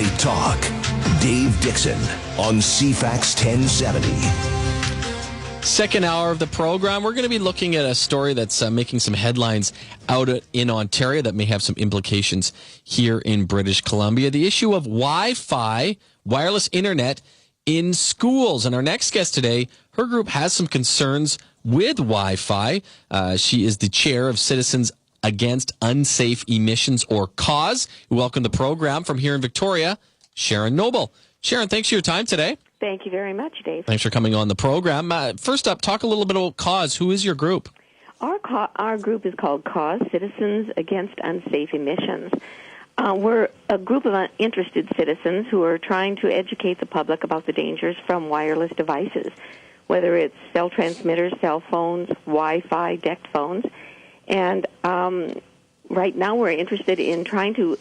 Gateway Talk. Dave Dixon on CFAX 1070. Second hour of the program, we're going to be looking at a story that's making some headlines out in Ontario that may have some implications here in British Columbia. The issue of Wi-Fi, wireless internet in schools. And our next guest today, her group has some concerns with Wi-Fi. She is the chair of Citizens Against Unsafe Emissions, or CAUSE. Welcome to the program from here in Victoria, Sharon Noble. Sharon, thanks for your time today. Thank you very much, Dave. Thanks for coming on the program. First up, talk a little bit about CAUSE. Who is your group? Our group is called CAUSE, Citizens Against Unsafe Emissions. We're a group of interested citizens who are trying to educate the public about the dangers from wireless devices, whether it's cell transmitters, cell phones, Wi-Fi, DECT phones. And right now we're interested in trying to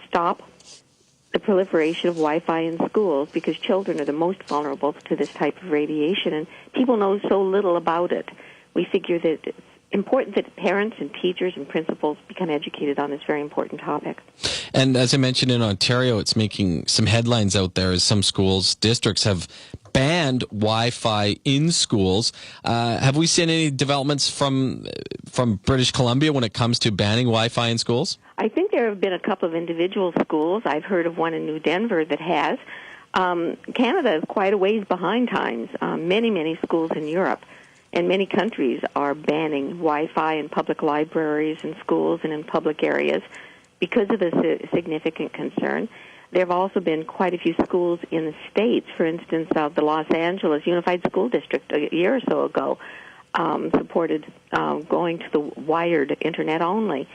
stop the proliferation of Wi-Fi in schools because children are the most vulnerable to this type of radiation, and people know so little about it. We figure that it's important that parents and teachers and principals become educated on this very important topic. And as I mentioned, in Ontario, it's making some headlines out there as some schools, districts have banned Wi-Fi in schools. Have we seen any developments from British Columbia when it comes to banning Wi-Fi in schools? I think there have been a couple of individual schools. I've heard of one in New Denver that has. Canada is quite a ways behind times. Many schools in Europe and many countries are banning Wi-Fi in public libraries and schools and in public areas because of this significant concern. There have also been quite a few schools in the States, for instance, the Los Angeles Unified School District a year or so ago supported going to the wired internet only.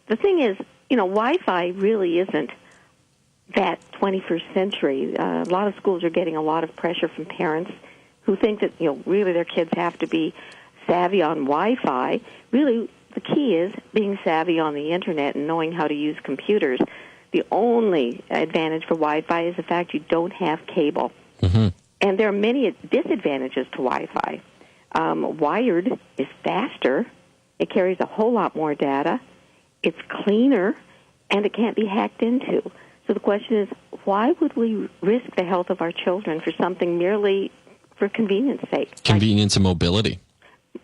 The thing is, Wi-Fi really isn't that 21st century. A lot of schools are getting a lot of pressure from parents who think that, really their kids have to be savvy on Wi-Fi. Really, the key is being savvy on the internet and knowing how to use computers. The only advantage for Wi-Fi is the fact you don't have cable. Mm-hmm. And there are many disadvantages to Wi-Fi. Wired is faster. It carries a whole lot more data. It's cleaner, and it can't be hacked into. So the question is, why would we risk the health of our children for something merely for convenience sake? Convenience and mobility.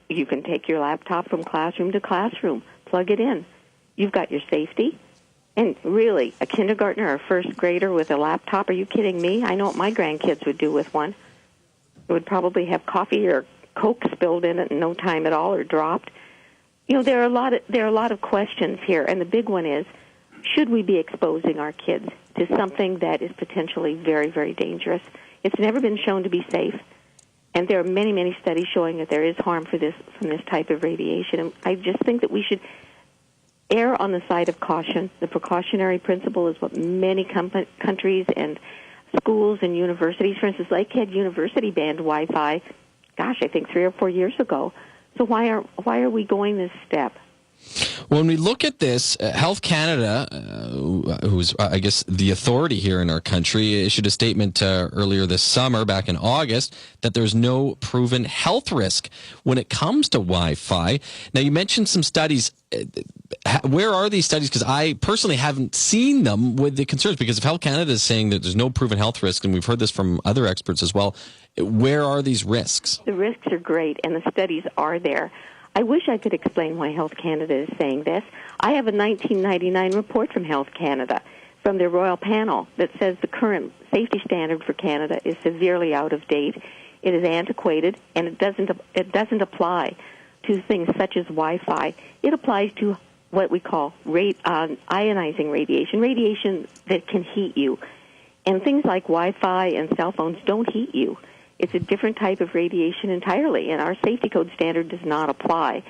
You can take your laptop from classroom to classroom, plug it in. You've got your safety. And really, a kindergartner or a first grader with a laptop, are you kidding me? I know what my grandkids would do with one. It would probably have coffee or Coke spilled in it in no time at all or dropped. There are a lot of questions here, and the big one is, should we be exposing our kids to something that is potentially very, very dangerous? It's never been shown to be safe, and there are many studies showing that there is harm from this type of radiation. And I just think that we should err on the side of caution. The precautionary principle is what many countries and schools and universities, for instance, Lakehead University banned Wi-Fi, I think 3 or 4 years ago. So why are we going this step? When we look at this, Health Canada, who's, I guess, the authority here in our country, issued a statement earlier this summer, back in August, that there's no proven health risk when it comes to Wi-Fi. Now, you mentioned some studies. Where are these studies? Because I personally haven't seen them with the concerns, because if Health Canada is saying that there's no proven health risk, and we've heard this from other experts as well, where are these risks? The risks are great, and the studies are there. I wish I could explain why Health Canada is saying this. I have a 1999 report from Health Canada, from their Royal Panel, that says the current safety standard for Canada is severely out of date. It is antiquated, and it doesn't apply to things such as Wi-Fi. It applies to what we call ionizing radiation that can heat you. And things like Wi-Fi and cell phones don't heat you. It's a different type of radiation entirely, and our safety code standard does not apply.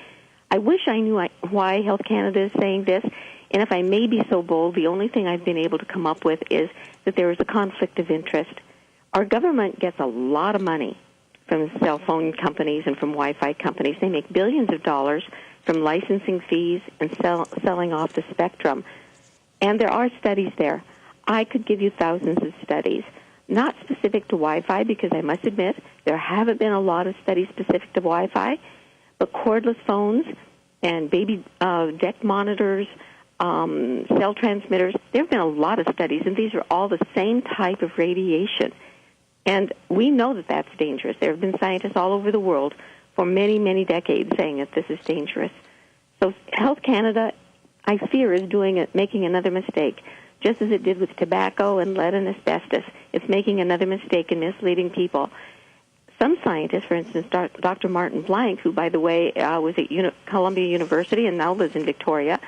I wish I knew why Health Canada is saying this, and if I may be so bold, the only thing I've been able to come up with is that there is a conflict of interest. Our government gets a lot of money from cell phone companies and from Wi-Fi companies. They make billions of dollars from licensing fees and selling off the spectrum. And there are studies there. I could give you thousands of studies. Not specific to Wi-Fi, because I must admit there haven't been a lot of studies specific to Wi-Fi, but cordless phones and baby DECT monitors, cell transmitters. There have been a lot of studies, and these are all the same type of radiation. And we know that that's dangerous. There have been scientists all over the world for many, many decades saying that this is dangerous. So Health Canada, I fear, is making another mistake, just as it did with tobacco and lead and asbestos. It's making another mistake in misleading people. Some scientists, for instance, Dr. Martin Blank, who, by the way, was at Columbia University and now lives in Victoria,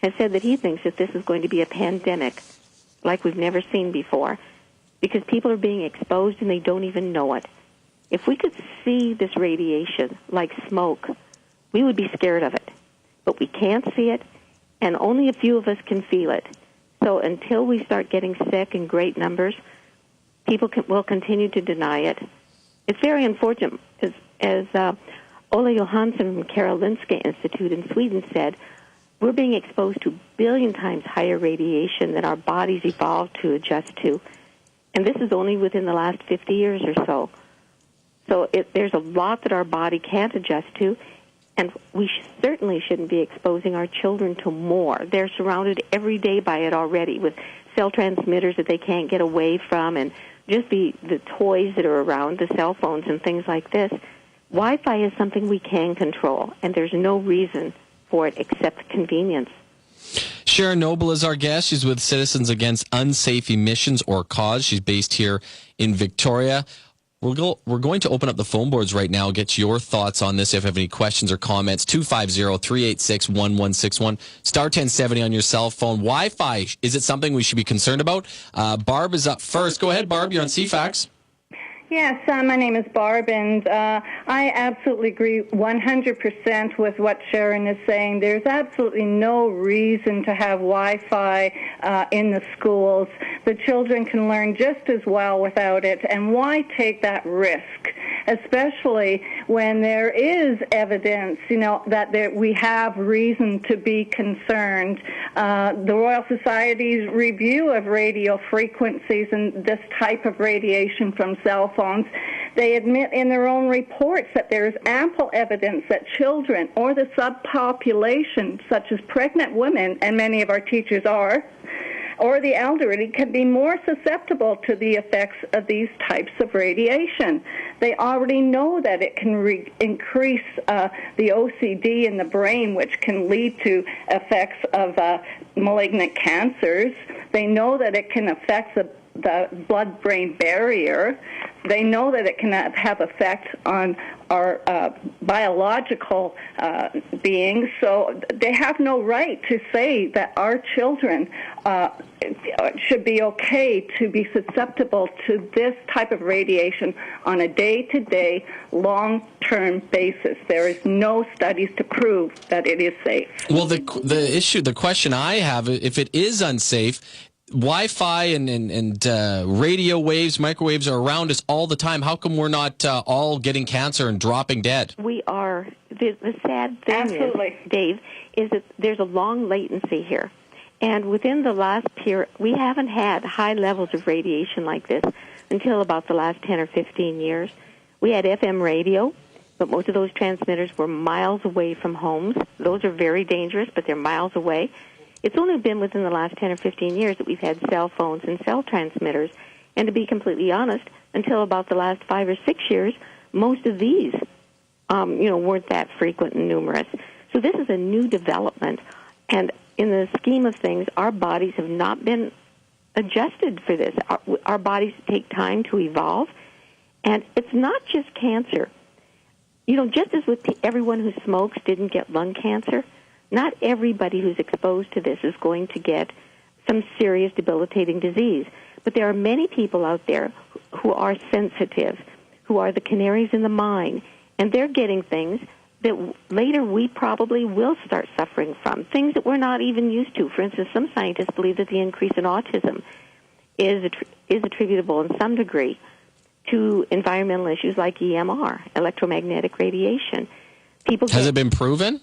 has said that he thinks that this is going to be a pandemic like we've never seen before because people are being exposed and they don't even know it. If we could see this radiation like smoke, we would be scared of it. But we can't see it, and only a few of us can feel it. So until we start getting sick in great numbers, people will continue to deny it. It's very unfortunate. As Ola Johansson from Karolinska Institute in Sweden said, we're being exposed to 1 billion times higher radiation than our bodies evolved to adjust to. And this is only within the last 50 years or so. So there's a lot that our body can't adjust to, and we certainly shouldn't be exposing our children to more. They're surrounded every day by it already with cell transmitters that they can't get away from and just the toys that are around, the cell phones and things like this. Wi-Fi is something we can control, and there's no reason for it except convenience. Sharon Noble is our guest. She's with Citizens Against Unsafe Emissions, or CAUSE. She's based here in Victoria. We're going to open up the phone boards right now, get your thoughts on this if you have any questions or comments. 250-386-1161, star 1070 on your cell phone. Wi-Fi, is it something we should be concerned about? Barb is up first. Go ahead, Barb. You're on CFAX. Yes, my name is Barb, and I absolutely agree 100% with what Sharon is saying. There's absolutely no reason to have Wi-Fi in the schools. The children can learn just as well without it, and why take that risk, especially when there is evidence, that we have reason to be concerned. The Royal Society's review of radio frequencies and this type of radiation from cell phones, they admit in their own reports that there is ample evidence that children or the subpopulation, such as pregnant women, and many of our teachers are, or the elderly, can be more susceptible to the effects of these types of radiation. They already know that it can increase the OCD in the brain, which can lead to effects of malignant cancers. They know that it can affect the blood-brain barrier. They know that it can have effect on our biological beings. So they have no right to say that our children should be okay to be susceptible to this type of radiation on a day-to-day, long-term basis. There is no studies to prove that it is safe. Well, the question I have, if it is unsafe, Wi-Fi and radio waves, microwaves are around us all the time. How come we're not all getting cancer and dropping dead? We are. The sad thing is, Dave, is that there's a long latency here. And within the last period, we haven't had high levels of radiation like this until about the last 10 or 15 years. We had FM radio, but most of those transmitters were miles away from homes. Those are very dangerous, but they're miles away. It's only been within the last 10 or 15 years that we've had cell phones and cell transmitters. And to be completely honest, until about the last 5 or 6 years, most of these, weren't that frequent and numerous. So this is a new development. And in the scheme of things, our bodies have not been adjusted for this. Our bodies take time to evolve. And it's not just cancer. Just as with everyone who smokes didn't get lung cancer, not everybody who's exposed to this is going to get some serious debilitating disease. But there are many people out there who are sensitive, who are the canaries in the mine, and they're getting things that later we probably will start suffering from, things that we're not even used to. For instance, some scientists believe that the increase in autism is attributable in some degree to environmental issues like EMR, electromagnetic radiation. Has it been proven?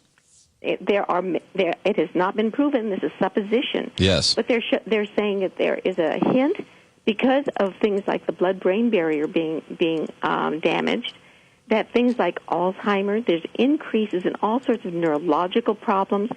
It has not been proven. This is supposition. Yes. But they're saying that there is a hint because of things like the blood-brain barrier being damaged, that things like Alzheimer's, there's increases in all sorts of neurological problems,